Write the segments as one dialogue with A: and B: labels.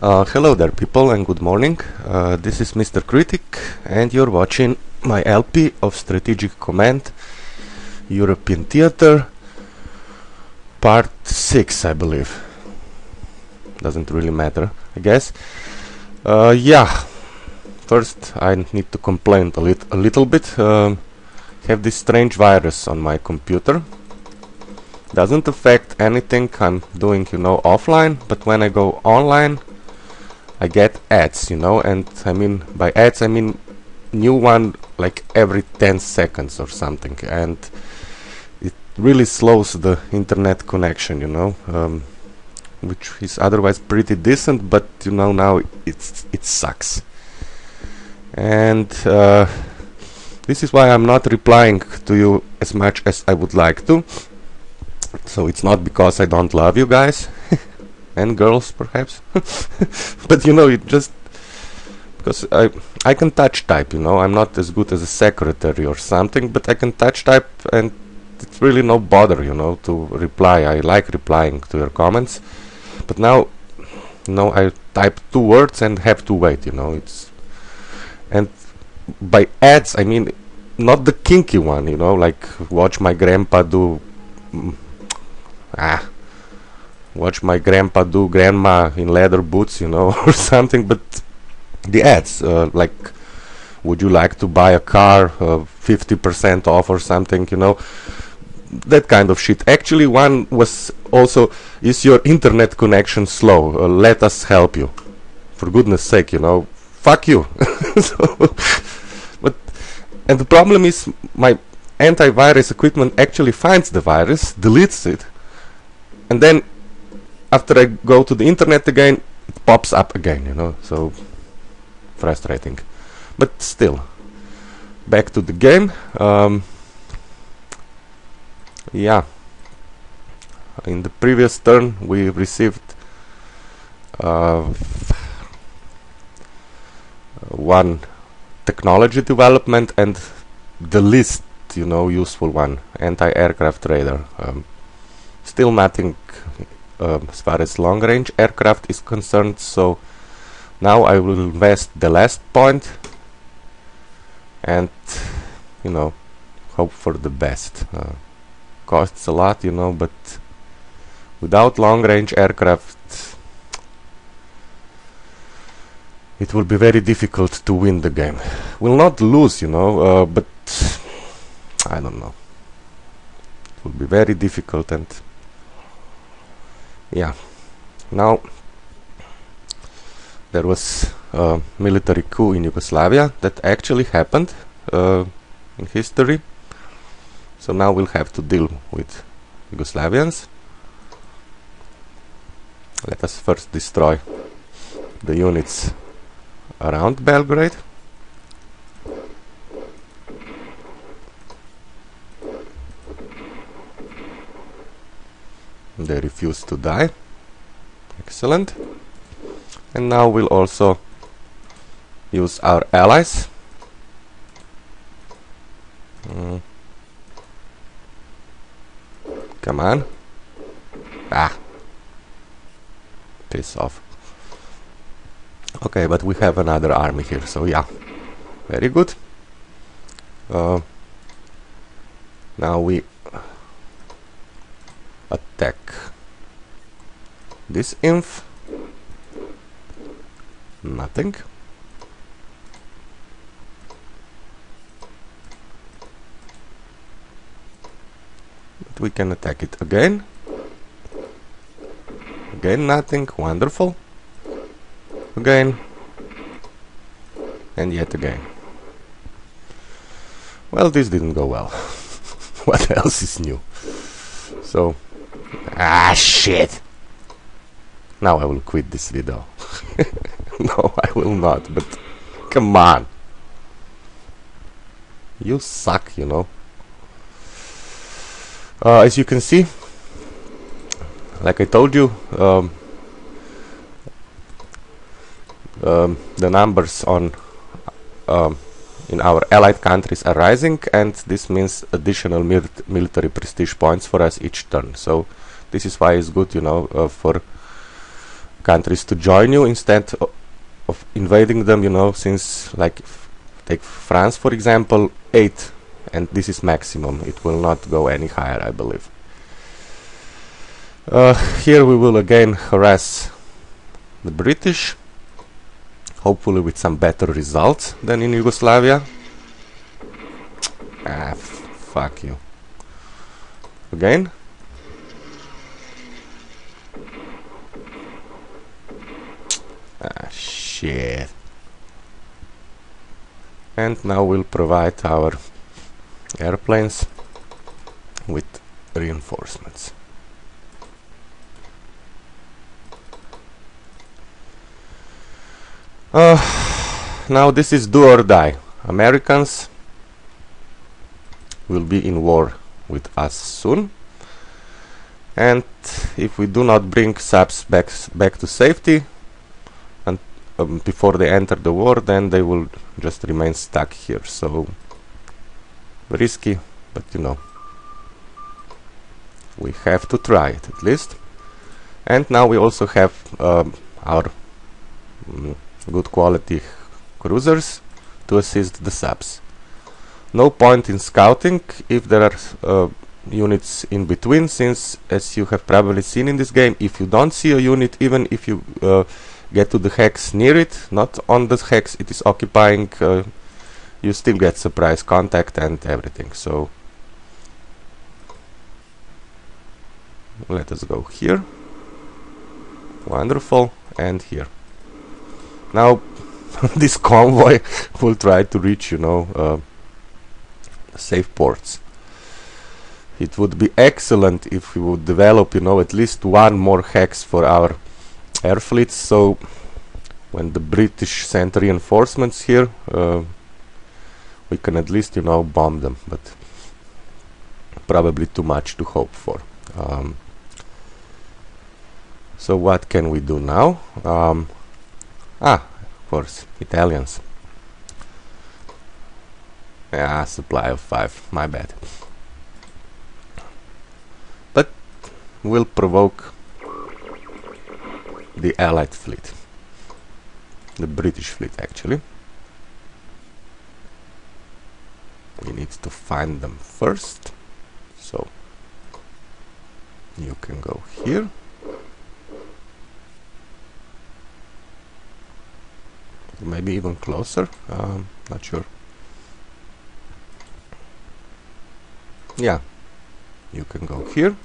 A: Hello there people and good morning. This is Mr. Critic and you're watching my LP of Strategic Command European Theater Part 6, I believe. Doesn't really matter, I guess. Yeah, first I need to complain a little bit. Have this strange virus on my computer. Doesn't affect anything I'm doing, offline, but when I go online I get ads, and I mean by ads I mean new one like every 10 seconds or something, and it really slows the internet connection, which is otherwise pretty decent, but now it sucks. And this is why I'm not replying to you as much as I would like to. So it's not because I don't love you guys and girls perhaps but it just because I can touch type, I'm not as good as a secretary or something, but I can touch type and it's really no bother, to reply. I like replying to your comments, but now I type 2 words and have to wait, it's, and by ads I mean not the kinky one, like watch my grandpa do watch my grandpa do grandma in leather boots, or something, but the ads, like would you like to buy a car 50% off or something, that kind of shit. Actually one was also, is your internet connection slow? Let us help you. For goodness sake, fuck you. And the problem is my antivirus equipment actually finds the virus, deletes it, and then after I go to the internet again, it pops up again, so frustrating. But still, back to the game. Yeah, in the previous turn we received one technology development and the least, useful one, anti-aircraft radar. Still nothing as far as long-range aircraft is concerned, so now I will invest the last point and hope for the best. Costs a lot, but without long-range aircraft it will be very difficult to win the game. We'll not lose, but I don't know. It will be very difficult. And yeah, now there was a military coup in Yugoslavia that actually happened in history, so now we'll have to deal with Yugoslavians. Let us first destroy the units around Belgrade. They refuse to die. Excellent. And now we'll also use our allies. Come on. Piss off. Okay, but we have another army here, so yeah. Very good. Now we attack this inf. Nothing. But we can attack it again. Again nothing. Wonderful. Again. And yet again. Well, this didn't go well. What else is new? So, shit! Now I will quit this video. No, I will not, but come on! You suck, as you can see, like I told you, the numbers on in our allied countries are rising, and this means additional military prestige points for us each turn. So this is why it's good, for countries to join you instead of invading them, you know, since, like, take France for example, 8, and this is maximum. It will not go any higher, I believe. Here we will again harass the British, hopefully with some better results than in Yugoslavia. Ah, fuck you. Again. Ah, shit. And now we'll provide our airplanes with reinforcements. Now this is do or die. Americans will be in war with us soon, and if we do not bring subs back to safety and before they enter the war, then they will just remain stuck here. So risky, but you know, we have to try it at least. And now we also have our good quality cruisers to assist the subs. No point in scouting if there are units in between, since, as you have probably seen in this game, if you don't see a unit, even if you get to the hex near it, not on the hex it is occupying, you still get surprise contact and everything. So let us go here. Wonderful. And here. Now this convoy will try to reach, you know, safe ports. It would be excellent if we would develop, you know, at least one more hex for our air fleets, so when the British send reinforcements here, we can at least, you know, bomb them, but probably too much to hope for. So what can we do now? Of course, Italians. Yeah, supply of 5, my bad. But we'll provoke the Allied fleet. The British fleet, actually. We need to find them first. So you can go here. Maybe even closer, not sure. Yeah, you can go here,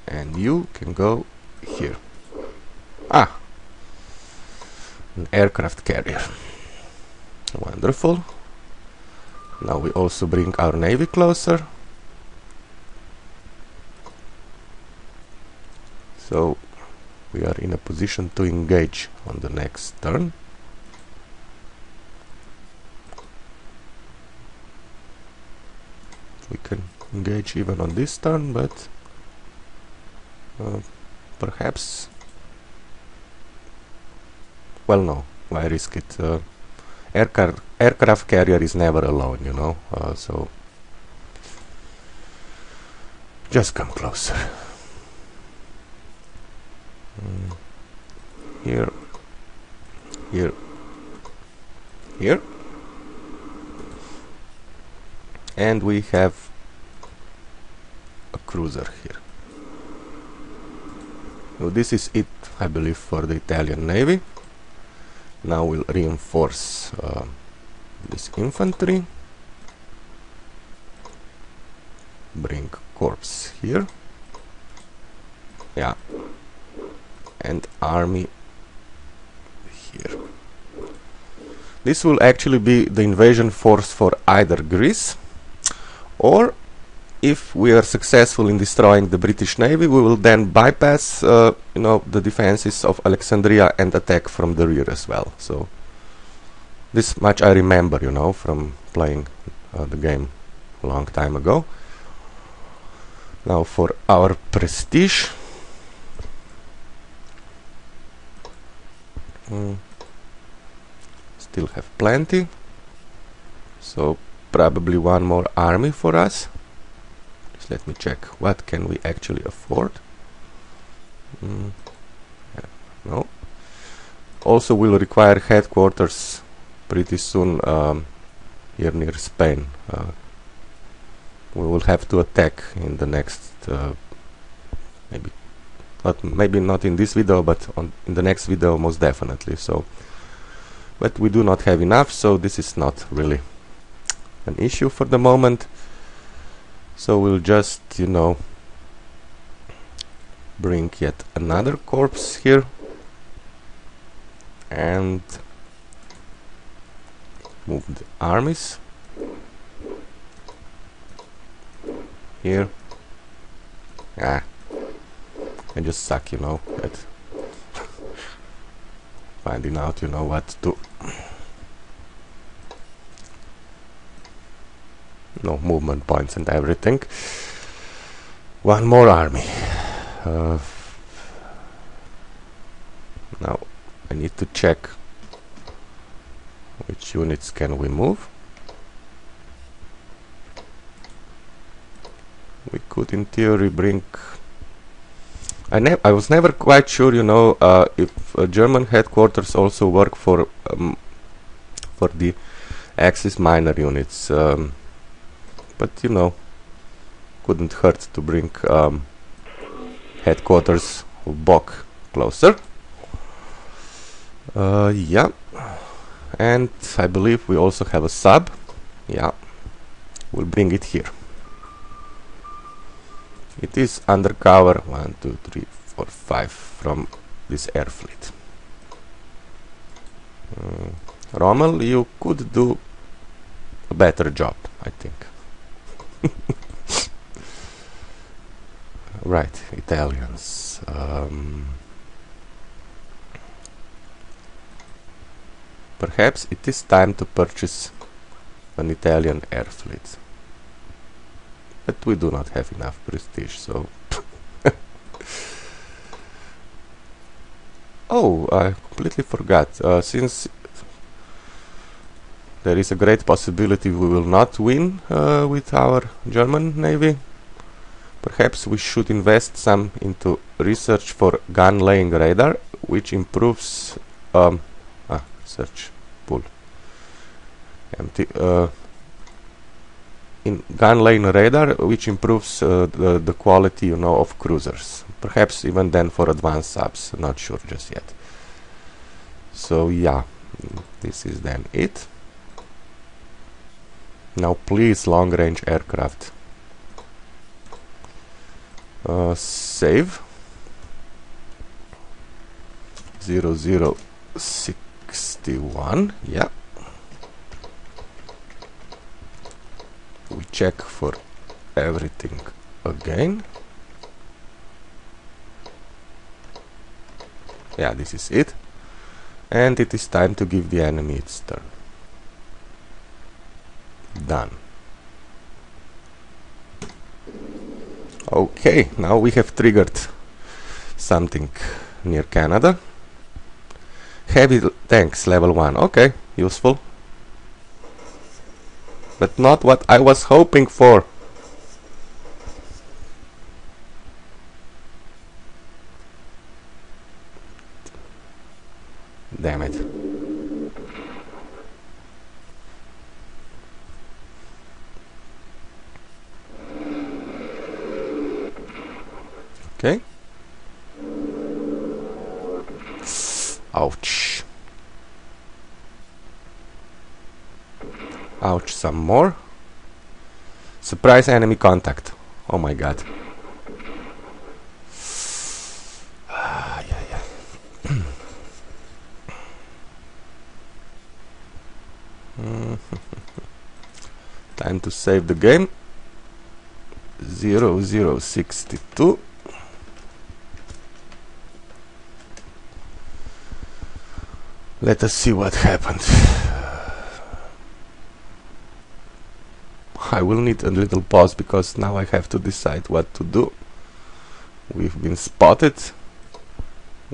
A: and you can go here. Ah, an aircraft carrier. Wonderful. Now we also bring our navy closer. So we are in a position to engage on the next turn. We can engage even on this turn, but perhaps, well, no, why risk it? Aircraft carrier is never alone, you know, so just come closer. Here, here, here, and we have a cruiser here. So this is it, I believe, for the Italian Navy. Now we'll reinforce this infantry. Bring corps here. Yeah. And army here. This will actually be the invasion force for either Greece, or if we are successful in destroying the British Navy, we will then bypass you know, the defenses of Alexandria and attack from the rear as well. So this much I remember, you know, from playing the game a long time ago. Now for our prestige, still have plenty, so probably one more army for us. Just let me check what can we actually afford. also will require headquarters pretty soon here near Spain. We will have to attack in the next maybe not in this video, but in the next video most definitely. So, but we do not have enough, so this is not really an issue for the moment. So we'll just, you know, bring yet another corpse here and move the armies here. I just suck, you know, at finding out, you know, what to do. No movement points and everything. One more army. Now I need to check which units can we move. We could in theory bring... I was never quite sure, you know, if German headquarters also work for the Axis minor units, but you know, couldn't hurt to bring headquarters of Bock closer. Yeah, and I believe we also have a sub. Yeah, we'll bring it here. It is undercover 1, 2, 3, 4, 5 from this air fleet. Rommel, you could do a better job, I think. Right, Italians. Perhaps it is time to purchase an Italian air fleet. But we do not have enough prestige, so... Oh, I completely forgot. Since there is a great possibility we will not win with our German navy, perhaps we should invest some into research for gun laying radar, which improves... search pool. Empty... in gun laying radar, which improves the quality, you know, of cruisers. Perhaps even then for advanced subs, not sure just yet. So yeah, this is then it. Now please, long range aircraft. Save 0061. Yeah. We check for everything again. Yeah, this is it. And it is time to give the enemy its turn. Done. Okay, now we have triggered something near Canada. Heavy tanks level 1. Okay, useful. But not what I was hoping for. Damn it. Okay. Ouch. Ouch, some more. Surprise enemy contact. Oh my god. Time to save the game. 0062. Let us see what happened. I will need a little pause because now I have to decide what to do. We've been spotted.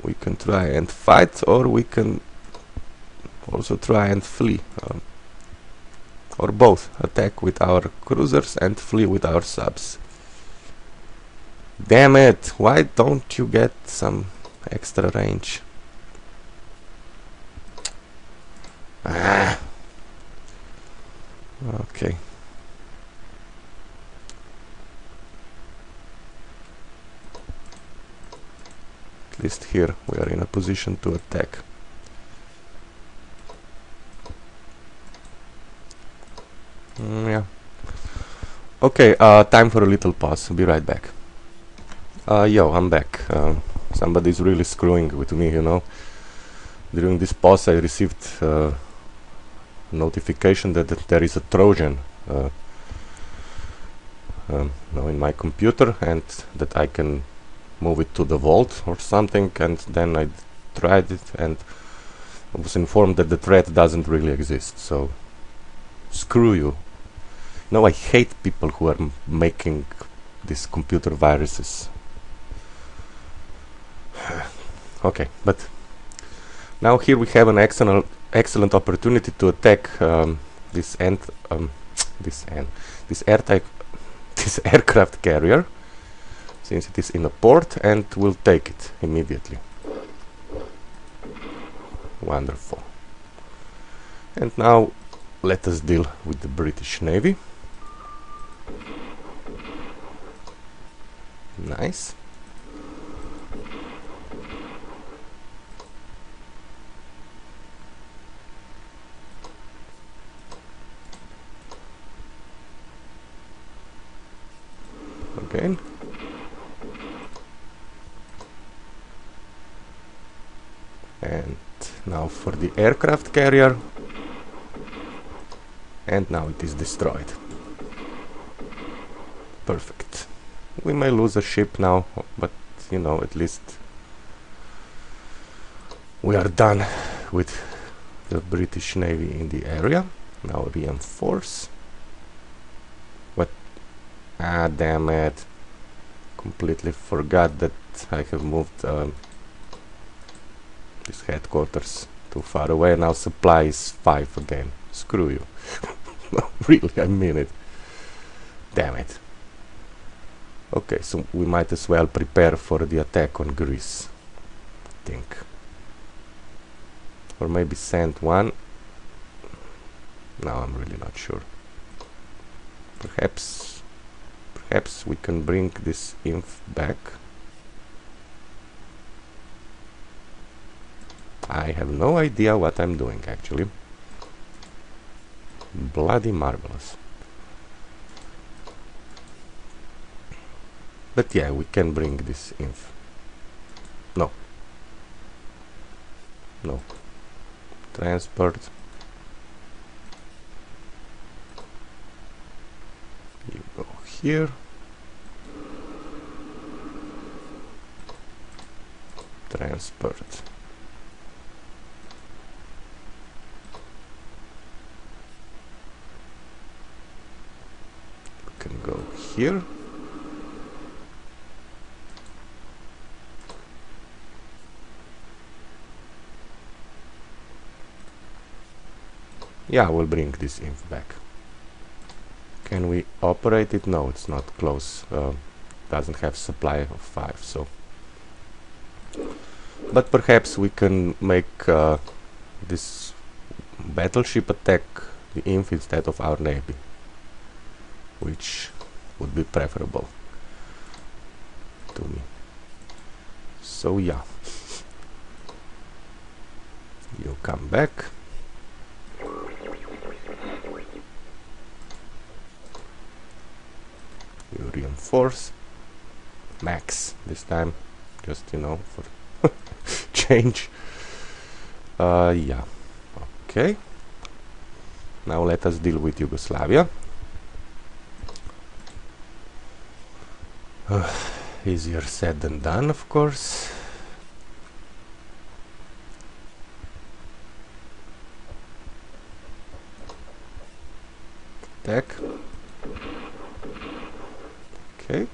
A: We can try and fight, or we can also try and flee. Or both. Attack with our cruisers and flee with our subs. Damn it! Why don't you get some extra range? least here we are in a position to attack. Yeah. Okay, time for a little pause. Be right back. Yo, I'm back. Somebody's really screwing with me, you know. During this pause I received notification that there is a Trojan now in my computer, and that I can move it to the vault or something, and then I tried it and I was informed that the threat doesn't really exist, so screw you. No, I hate people who are making these computer viruses. Okay, but now here we have an excellent opportunity to attack this aircraft carrier, since it is in a port, and we'll take it immediately. Wonderful. And now let us deal with the British Navy. Nice. Again. And now for the aircraft carrier. And now it is destroyed. Perfect. We may lose a ship now, but you know, at least we are done with the British Navy in the area. Now reinforce. What? Ah, damn it. Completely forgot that I have moved this headquarters too far away. Now supply is 5 again. Screw you. Really, I mean it. Damn it. Okay, so we might as well prepare for the attack on Greece, I think. Or maybe send one. No, I'm really not sure. Perhaps we can bring this inf back. I have no idea what I'm doing, actually. Bloody marvelous. But yeah, we can bring this inf. No. No. Transport. You go here. Transport. You can go here. Yeah, we'll bring this inf back. Can we operate it? No, it's not close. Doesn't have supply of 5, so. But perhaps we can make this battleship attack the inf instead of our navy, which would be preferable to me. So yeah, you come back. You reinforce. Max this time, just, you know, for change. Yeah. Okay. Now let us deal with Yugoslavia. Easier said than done, of course. Attack. Okay.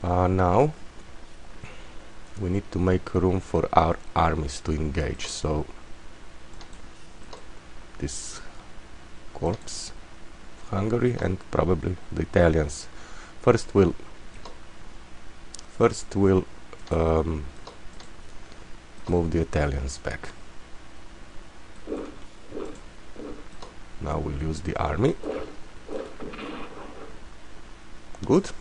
A: Now we need to make room for our armies to engage, so this corps, Hungary, and probably the Italians. First we'll move the Italians back. Now we'll use the army. Good.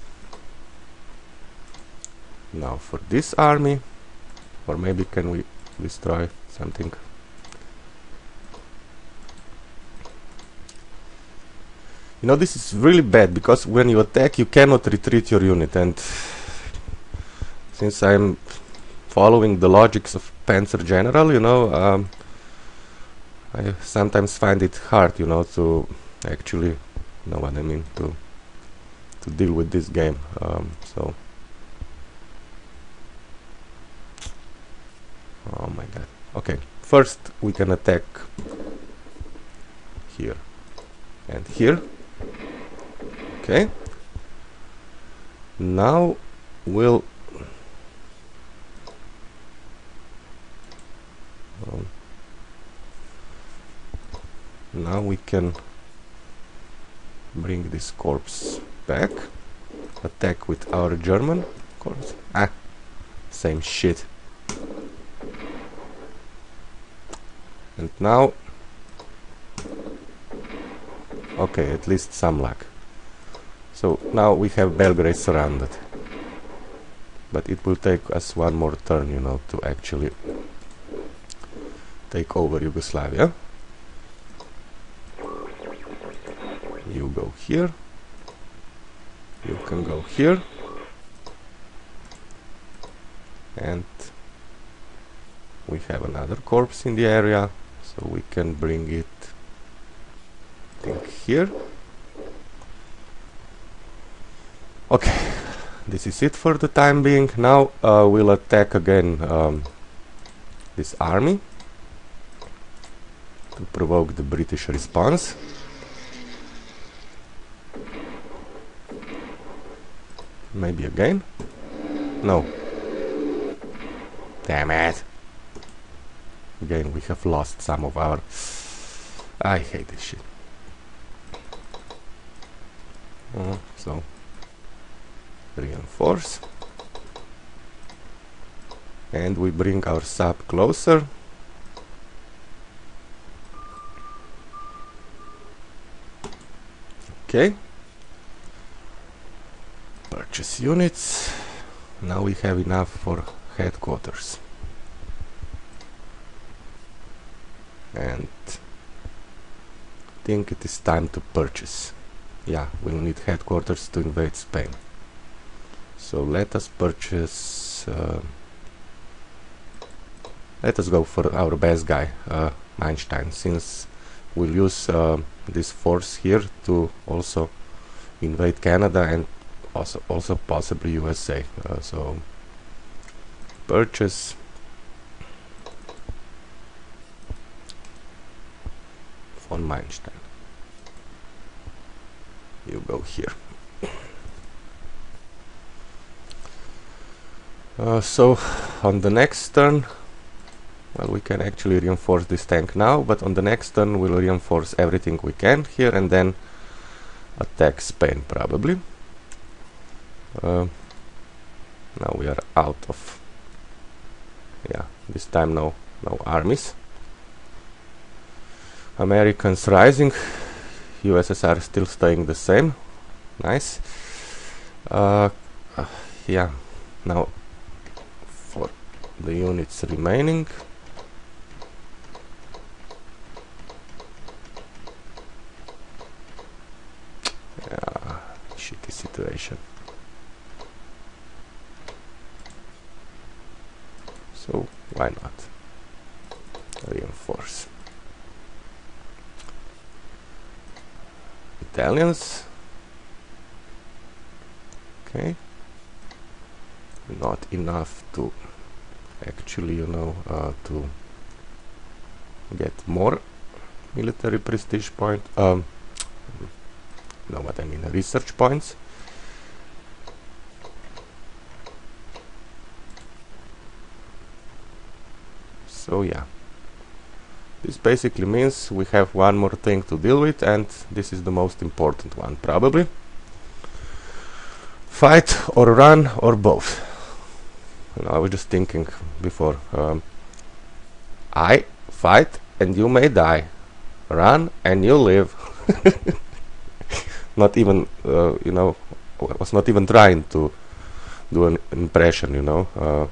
A: Now for this army, or maybe can we destroy something? You know, this is really bad, because when you attack you cannot retreat your unit, and since I'm following the logics of Panzer General, you know, I sometimes find it hard, you know, to actually, you know what I mean, to deal with this game. So, oh my god. Okay, first we can attack here and here. Okay. Now we'll now we can bring this corpse back, attack with our German corpse. Ah, same shit. And now, okay, at least some luck. So now we have Belgrade surrounded, but it will take us one more turn, you know, to actually take over Yugoslavia. You go here, you can go here, and we have another corpse in the area, so we can bring it, I think, here. Okay, this is it for the time being. Now we'll attack again this army to provoke the British response. Maybe again? No. Damn it. Again, we have lost some of our... I hate this shit. So, reinforce. And we bring our sub closer. Okay. Purchase units. Now we have enough for headquarters. And I think it is time to purchase. Yeah, we'll need headquarters to invade Spain. So let us purchase... let us go for our best guy, Manstein, since we'll use this force here to also invade Canada and also possibly USA. So purchase von Manstein. You go here. So on the next turn, well, we can actually reinforce this tank now, but on the next turn we'll reinforce everything we can here and then attack Spain probably. Now we are out of, yeah, this time no armies. Americans rising, USSR still staying the same. Nice. Yeah, now for the units remaining, yeah, shitty situation. So why not reinforce? Italians, okay, not enough to actually, you know, to get more military prestige point, know what I mean, research points. So yeah, this basically means we have one more thing to deal with, and this is the most important one probably. Fight or run or both. You know, I was just thinking before, I fight and you may die, run and you live. Not even, you know, was not even trying to do an impression, you know,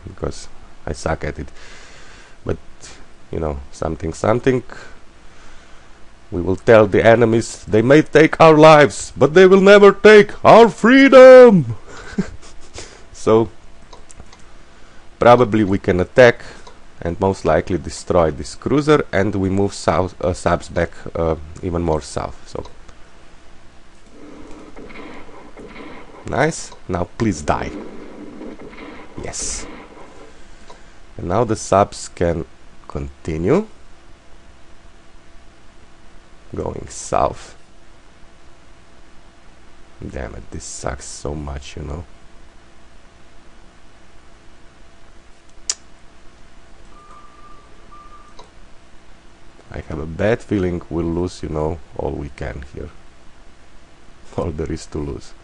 A: because I suck at it. But you know, something. We will tell the enemies they may take our lives, but they will never take our freedom. So probably we can attack and most likely destroy this cruiser, and we move subs back even more south. So nice. Now please die. Yes. And now the subs can continue going south. Damn it, this sucks so much, you know. I have a bad feeling we'll lose, you know, all we can here. All there is to lose.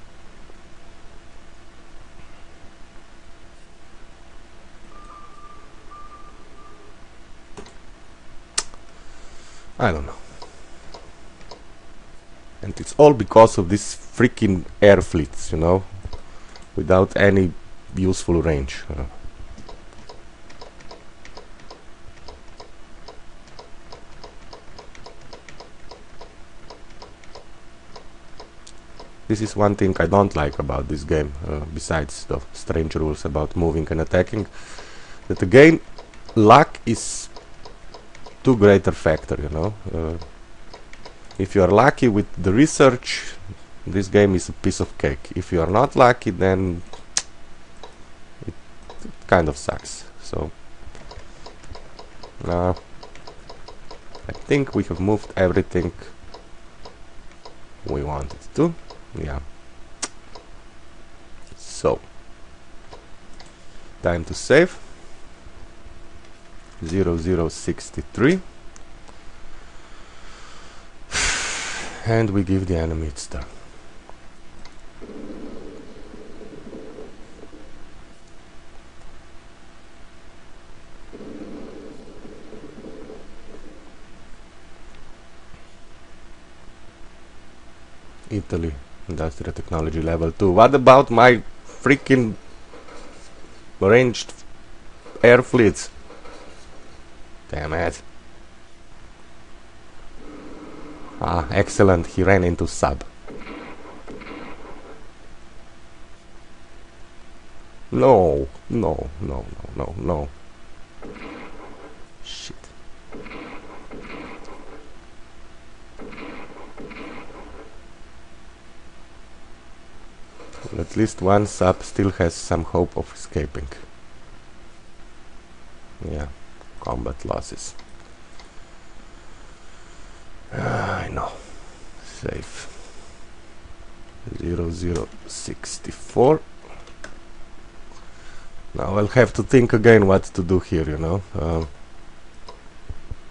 A: I don't know. And it's all because of these freaking air fleets, you know, without any useful range. This is one thing I don't like about this game, besides the strange rules about moving and attacking, that again, luck is too great a factor, you know. If you are lucky with the research, this game is a piece of cake. If you are not lucky, then it kind of sucks. So I think we have moved everything we wanted to. Yeah. So time to save. 0063. And we give the enemy its turn. Italy, industrial technology level 2. What about my freaking ranged air fleets? Damn it. Ah, excellent, he ran into sub. No. Shit. Well, at least one sub still has some hope of escaping. Yeah, combat losses. I know. Safe. 0064. Now I'll have to think again what to do here, you know.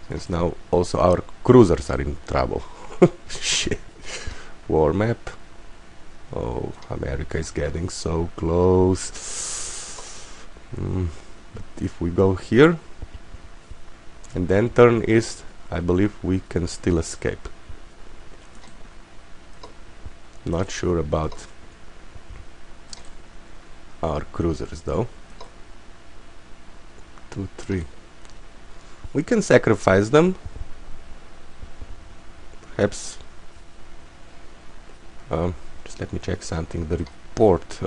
A: Since now also our cruisers are in trouble. Shit. War map. Oh, America is getting so close. But if we go here and then turn east, I believe we can still escape. Not sure about our cruisers though. 2, 3. We can sacrifice them. Perhaps. Just let me check something. The report.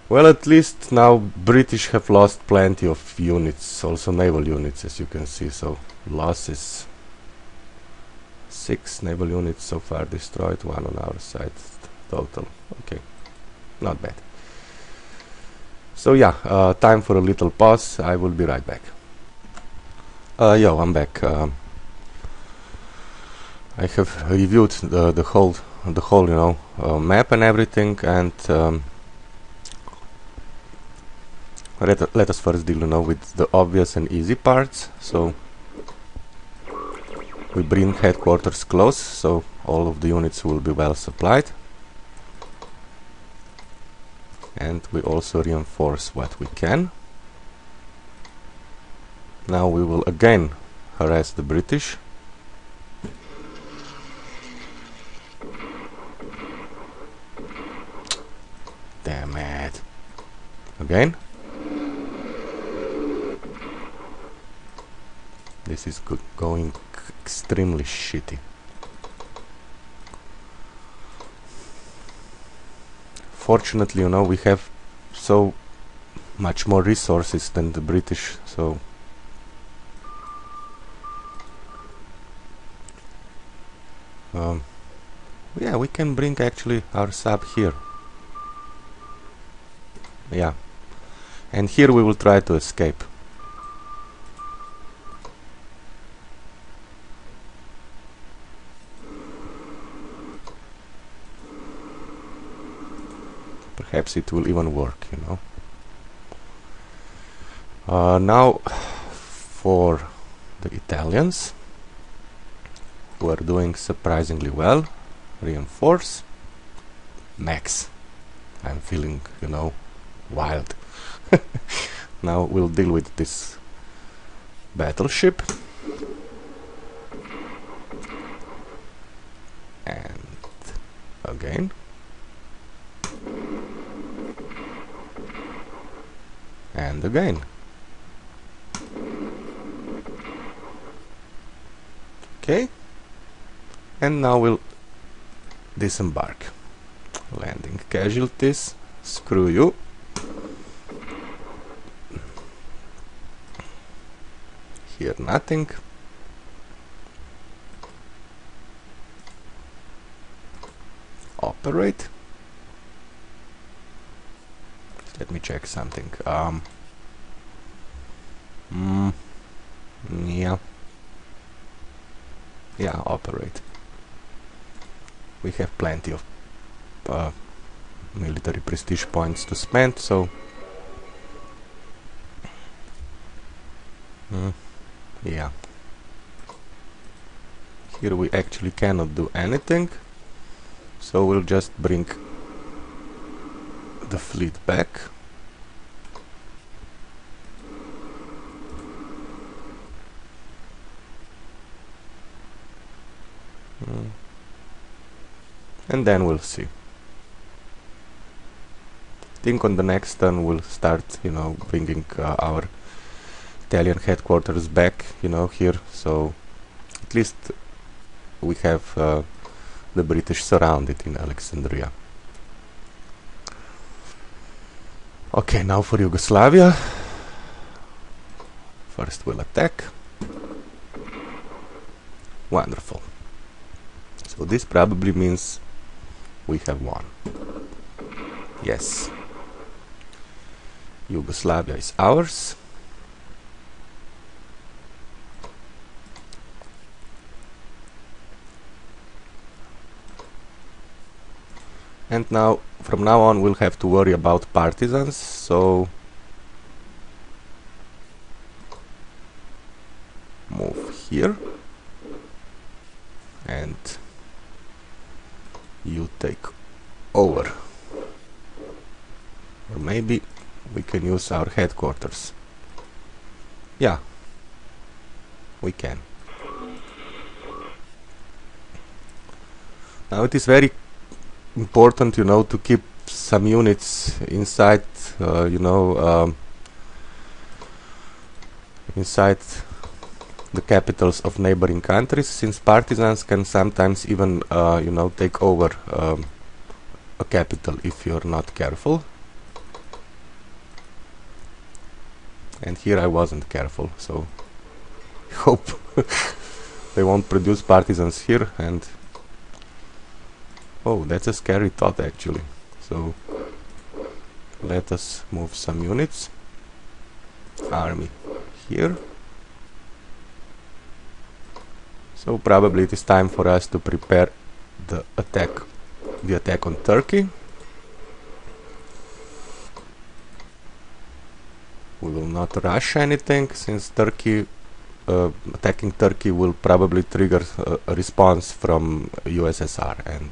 A: Well, at least now British have lost plenty of units, also naval units, as you can see. So losses. 6 naval units so far destroyed, 1 on our side total. Okay, not bad. So yeah, time for a little pause. I will be right back. Yo, I'm back. I have reviewed the whole you know map and everything, and let us first deal, you know, with the obvious and easy parts. So we bring headquarters close, so all of the units will be well supplied, and we also reinforce what we can. Now we will again harass the British. Damn it. again. This is going extremely shitty. Fortunately, you know, we have so much more resources than the British, so yeah, we can bring actually our sub here. Yeah, and here we will try to escape. Perhaps it will even work, you know. Now for the Italians, who are doing surprisingly well. Reinforce. Max. I'm feeling, you know, wild. Now we'll deal with this battleship. And again. And again. Okay. And now we'll disembark. Landing casualties. Screw you. Here nothing. Operate. Let me check something. Yeah, operate. We have plenty of military prestige points to spend, so yeah. Here we actually cannot do anything, so we'll just bring the fleet back. And then we'll see. I think on the next turn we'll start, you know, bringing our Italian headquarters back, you know, here, so at least we have the British surrounded in Alexandria. Okay, now for Yugoslavia. First we'll attack. Wonderful. So this probably means we have won. Yes. Yugoslavia is ours. And now, from now on, we'll have to worry about partisans, so move here. And you take over. Or maybe we can use our headquarters. Yeah, we can. Now it is very important, you know, to keep some units inside, you know, inside the capitals of neighboring countries, since partisans can sometimes even, you know, take over a capital if you're not careful. And here I wasn't careful, so I hope they won't produce partisans here. And oh, that's a scary thought actually. So let us move some units. Army here. So probably it is time for us to prepare the attack on Turkey. We will not rush anything, since Turkey, attacking Turkey will probably trigger a response from USSR, and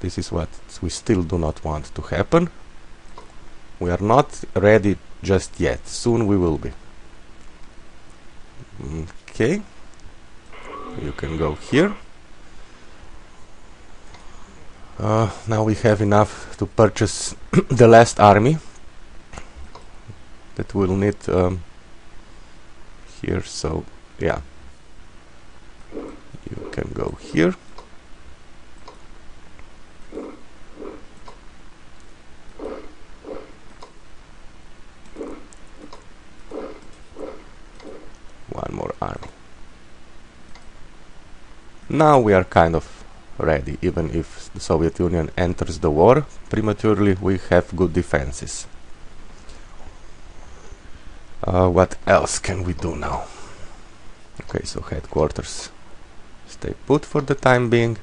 A: this is what we still do not want to happen. We are not ready just yet. Soon we will be. Okay. You can go here. Now we have enough to purchase the last army that we'll need here, so yeah, you can go here. One more army. Now we are kind of ready. Even if the Soviet Union enters the war prematurely, we have good defenses. What else can we do now? Okay, so headquarters stay put for the time being.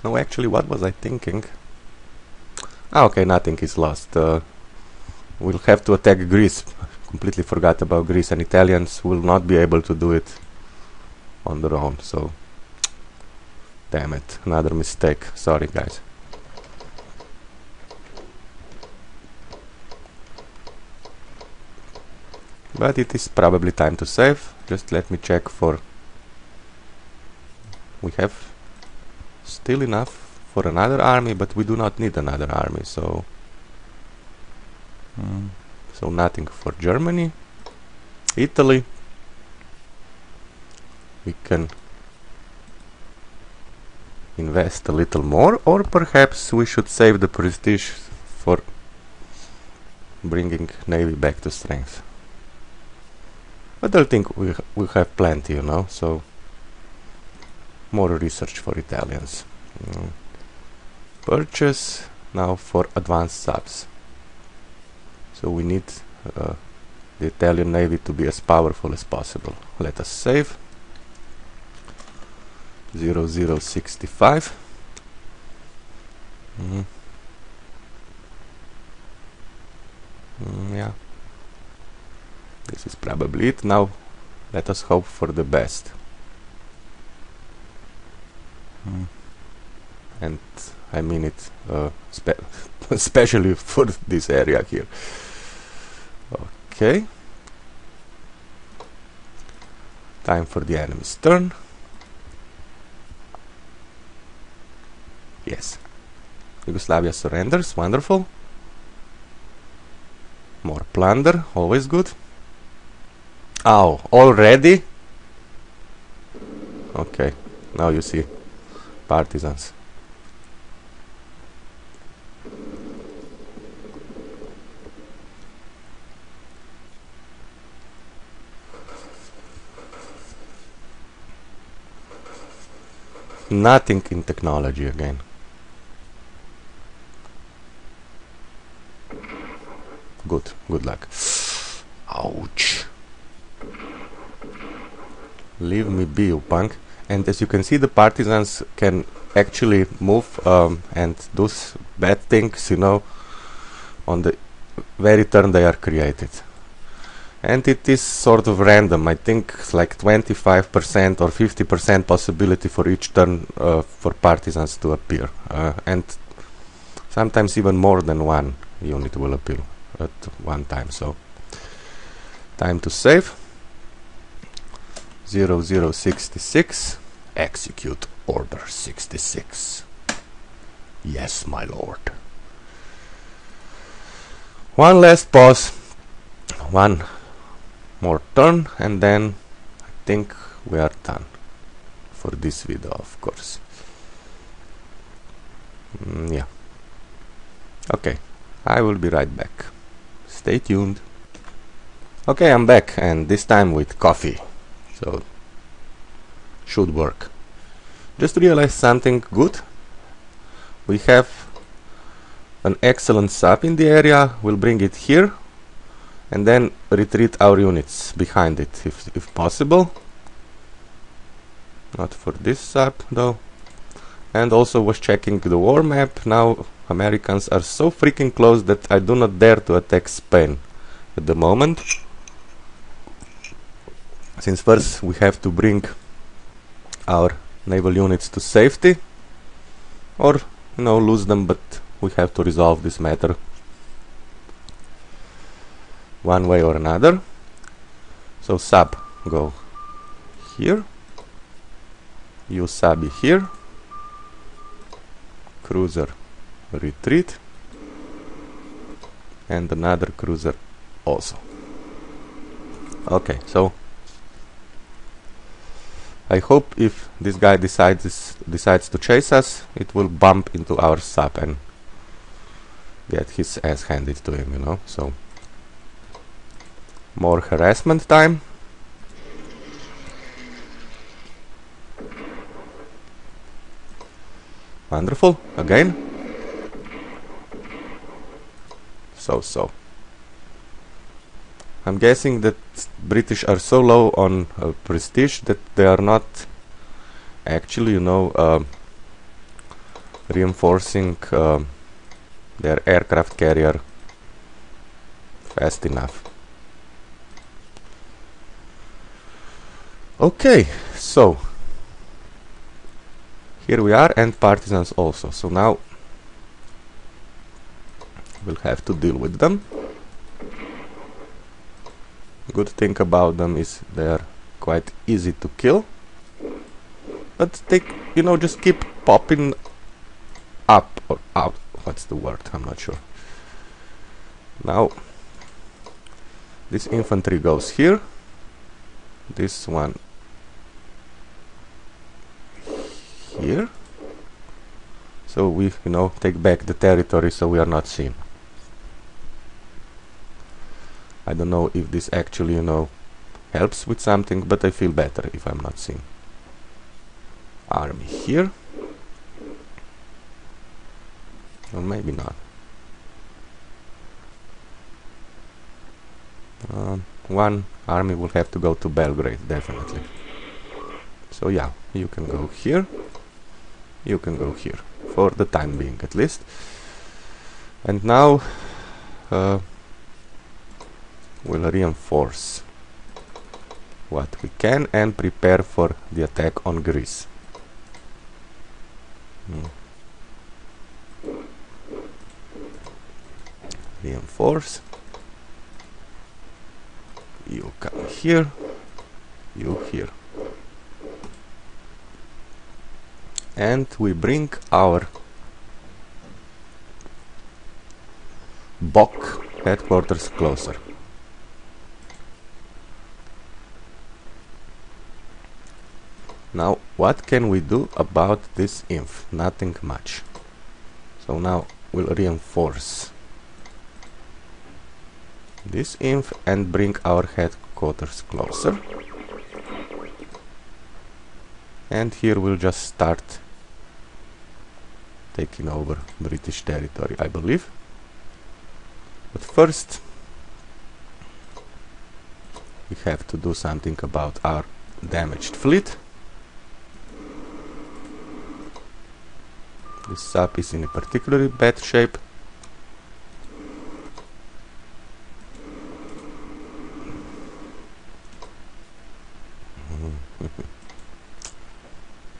A: No, actually, what was I thinking? Okay, nothing is lost. We'll have to attack Greece. Completely forgot about Greece, and Italians will not be able to do it on their own, so damn it, another mistake. Sorry, guys. But it is probably time to save. Just let me check for... We have still enough for another army, but we do not need another army, so... So nothing for Germany. Italy. We can invest a little more, or perhaps we should save the prestige for bringing navy back to strength. But I think we have plenty, you know, so more research for Italians. Purchase now for advanced subs. So we need the Italian navy to be as powerful as possible. Let us save. 0065. Yeah. This is probably it. Now let us hope for the best. And I mean it especially for this area here. Okay. Time for the enemy's turn. Yes. Yugoslavia surrenders. Wonderful. More plunder. Always good. Oh, already? Okay. Now you see partisans. Nothing in technology again. Good luck. Ouch. Leave me be, you punk. And as you can see, the partisans can actually move and do bad things, you know, on the very turn they are created. And it is sort of random. I think it's like 25% or 50% possibility for each turn for partisans to appear. And sometimes even more than one unit will appear at one time. So, time to save. 0066. Execute Order 66. Yes, my lord. One last pause. One more turn, and then I think we are done for this video, of course. Yeah. Okay, I will be right back. Stay tuned. Okay, I'm back, and this time with coffee. So, should work. Just realized something good. We have an excellent sub in the area. We'll bring it here and then retreat our units behind it if possible. Not for this sub though. And also was checking the war map. Now Americans are so freaking close that I do not dare to attack Spain at the moment. Since first we have to bring our naval units to safety, or you know, lose them, but we have to resolve this matter one way or another. So sub, go here. Usabi here, cruiser retreat, and another cruiser also. Okay, so I hope if this guy decides to chase us, it will bump into our sub and get his ass handed to him, you know. So more harassment time. Wonderful. Again. So. I'm guessing that British are so low on prestige that they are not actually, you know, reinforcing their aircraft carrier fast enough. Okay, so here we are, and partisans also. So now we'll have to deal with them. Good thing about them is they're quite easy to kill, but they, you know, just keep popping up or out. What's the word? I'm not sure. Now this infantry goes here, this one here, so we, you know, take back the territory so we are not seen. I don't know if this actually, you know, helps with something, but I feel better if I'm not seen. Army here, or maybe not. One army will have to go to Belgrade, definitely. So yeah, you can go here, you can go here, for the time being at least. And now we'll reinforce what we can and prepare for the attack on Greece. Reinforce. You come here, you here. And we bring our Bok headquarters closer. Now, what can we do about this inf? Nothing much. So now we'll reinforce this inf and bring our headquarters closer. And here we'll just start taking over British territory, I believe. But first, we have to do something about our damaged fleet. This sub is in a particularly bad shape.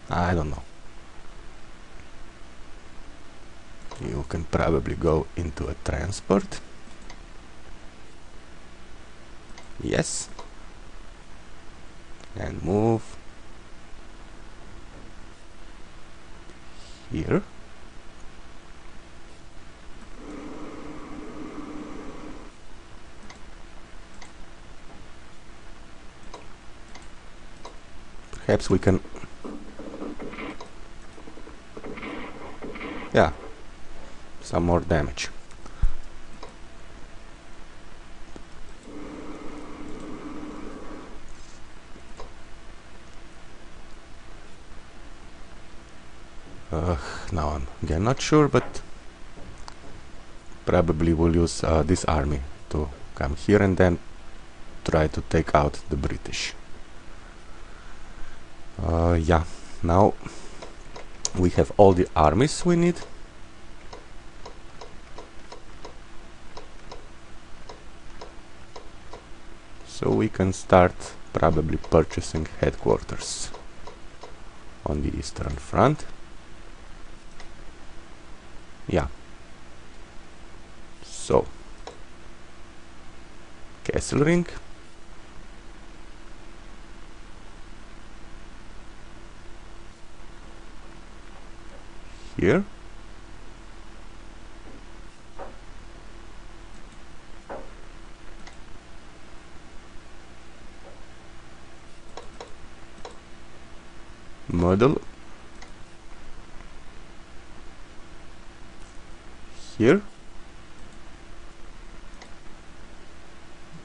A: I don't know. You can probably go into a transport. Yes. And move here. Perhaps we can, yeah, some more damage. Now I'm again not sure, but probably we'll use this army to come here and then try to take out the British. Yeah, now we have all the armies we need. So we can start probably purchasing headquarters on the Eastern Front. Yeah. So, Castle Ring. here. Model here,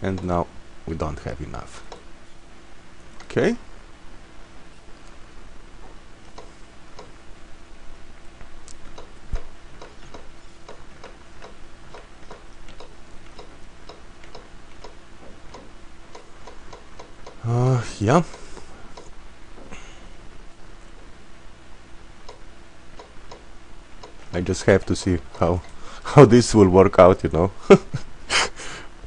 A: and now we don't have enough. Okay. Yeah. I just have to see how this will work out, you know.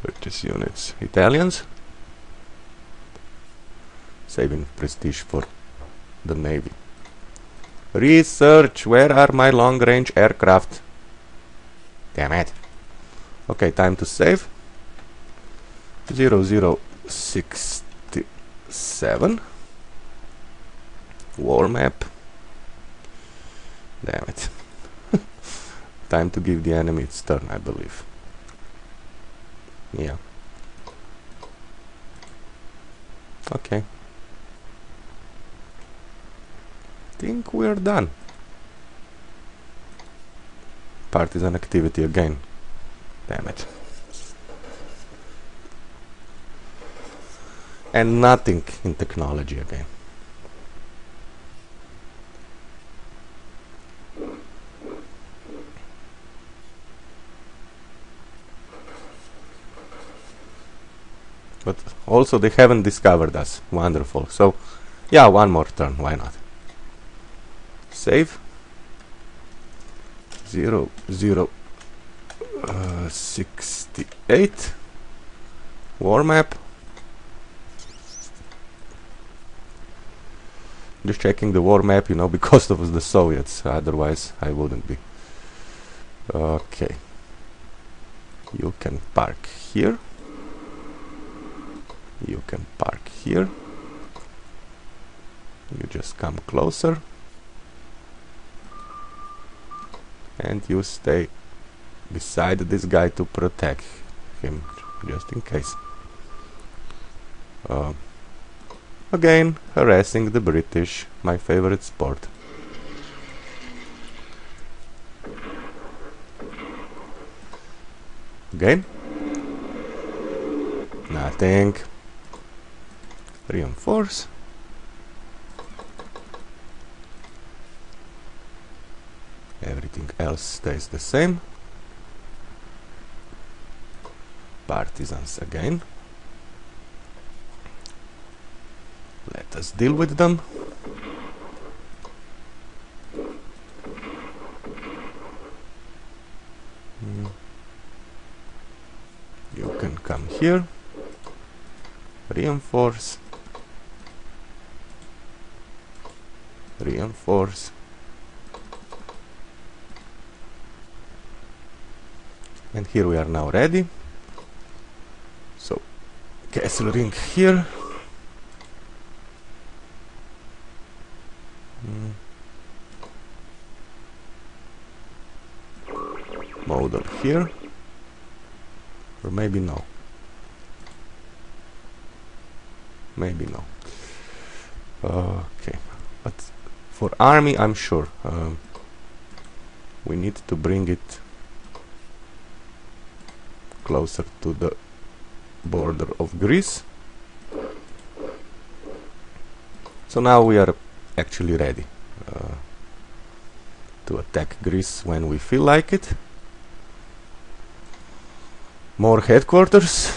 A: Purchase units. Italians. Saving prestige for the Navy. Research. Where are my long-range aircraft? Damn it. Okay, time to save. 0067. War map. Damn it. Time to give the enemy its turn, I believe. Yeah. Okay. Think we're done. Partisan activity again. Damn it. And nothing in technology again. But also they haven't discovered us. Wonderful. So, yeah, one more turn. Why not? Save. 68. War map. Just checking the war map, you know, because of the Soviets. Otherwise, I wouldn't be. Okay. You can park here. You can park here. You just come closer. And you stay beside this guy to protect him, just in case. Again, harassing the British, my favorite sport. Again? Nothing. Reinforce. Everything else stays the same. Partisans again. Let us deal with them. You can come here. Reinforce. Reinforce. And here we are now ready. So, castle ring here. Model here. Or maybe no. Maybe no. Okay. But for army, I'm sure. We need to bring it closer to the border of Greece. So now we are actually ready to attack Greece when we feel like it. More headquarters.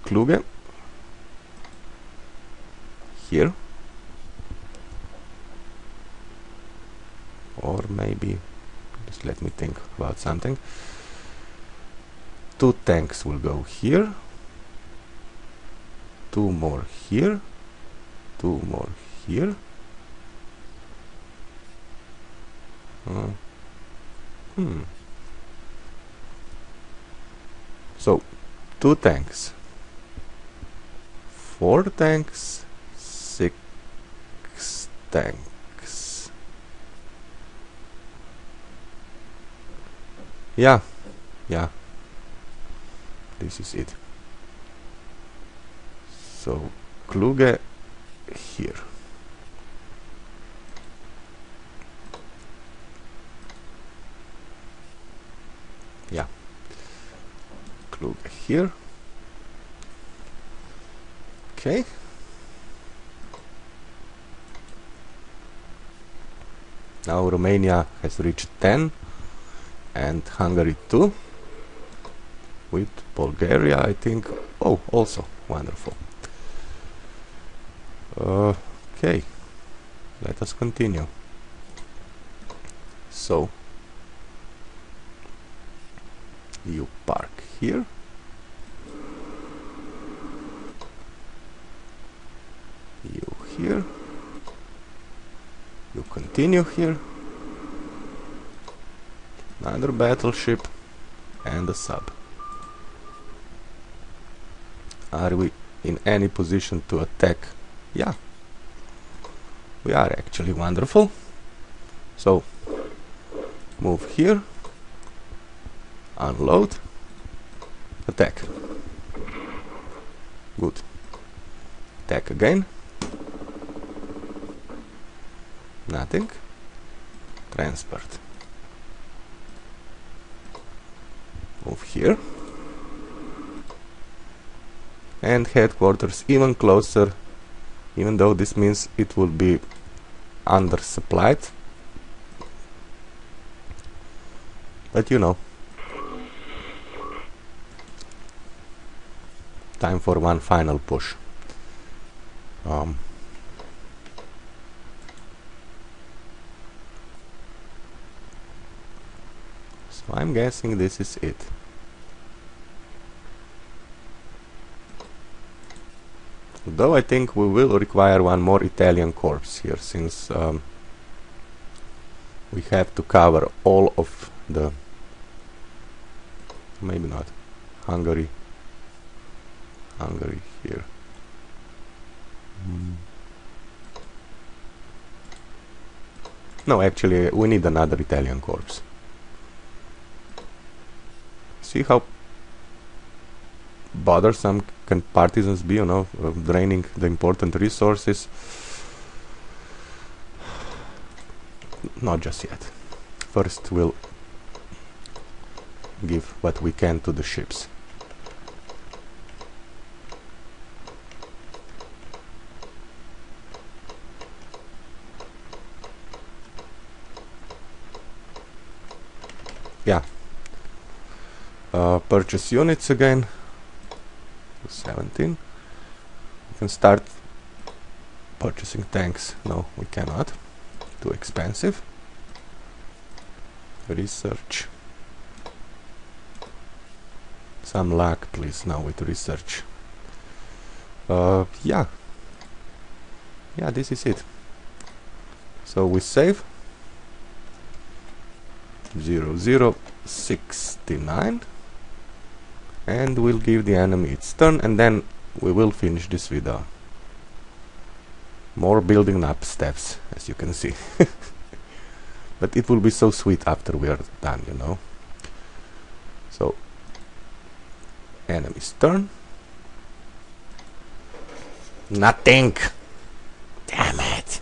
A: Kluge. Here. Or maybe, just let me think about something. 2 tanks will go here. 2 more here. 2 more here. So, 2 tanks. 4 tanks. 6 tanks. yeah, this is it. So Kluge here. Yeah, Kluge here. Okay. Now Romania has reached 10 and Hungary too, with Bulgaria, I think. Oh, also wonderful. Okay, let us continue. So you park here. You here. You continue here. Another battleship and a sub. Are we in any position to attack? Yeah, we are actually. Wonderful. So move here, unload, attack. Good. Attack again. Nothing. Transport. Move here. And headquarters even closer, even though this means it will be undersupplied. But you know, time for one final push. So I'm guessing this is it. Though I think we will require one more Italian corps here, since we have to cover all of the... maybe not. Hungary here. No, actually we need another Italian corps. See how bothersome can partisans be, you know, draining the important resources. Not just yet. First we'll give what we can to the ships. Yeah. Purchase units again. 17. We can start purchasing tanks. No, we cannot. Too expensive. Research. Some luck, please, now with research. Yeah, this is it. So we save. 0069. And we'll give the enemy its turn, and then we will finish this with more building up steps, as you can see. But it will be so sweet after we are done, you know. So, enemy's turn. Nothing! Damn it!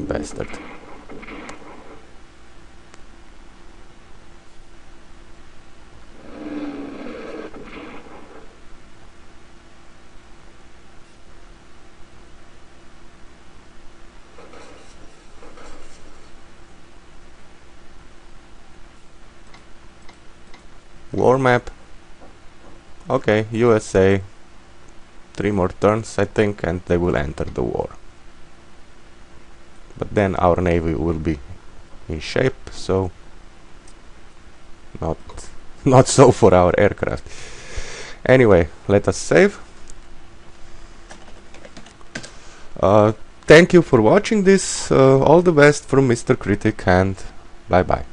A: Bastard. War map. Okay, USA. 3 more turns, I think, and they will enter the war. But then our navy will be in shape, so not so for our aircraft. Anyway, let us save. Thank you for watching this. All the best from Mr. Kritik, and bye bye.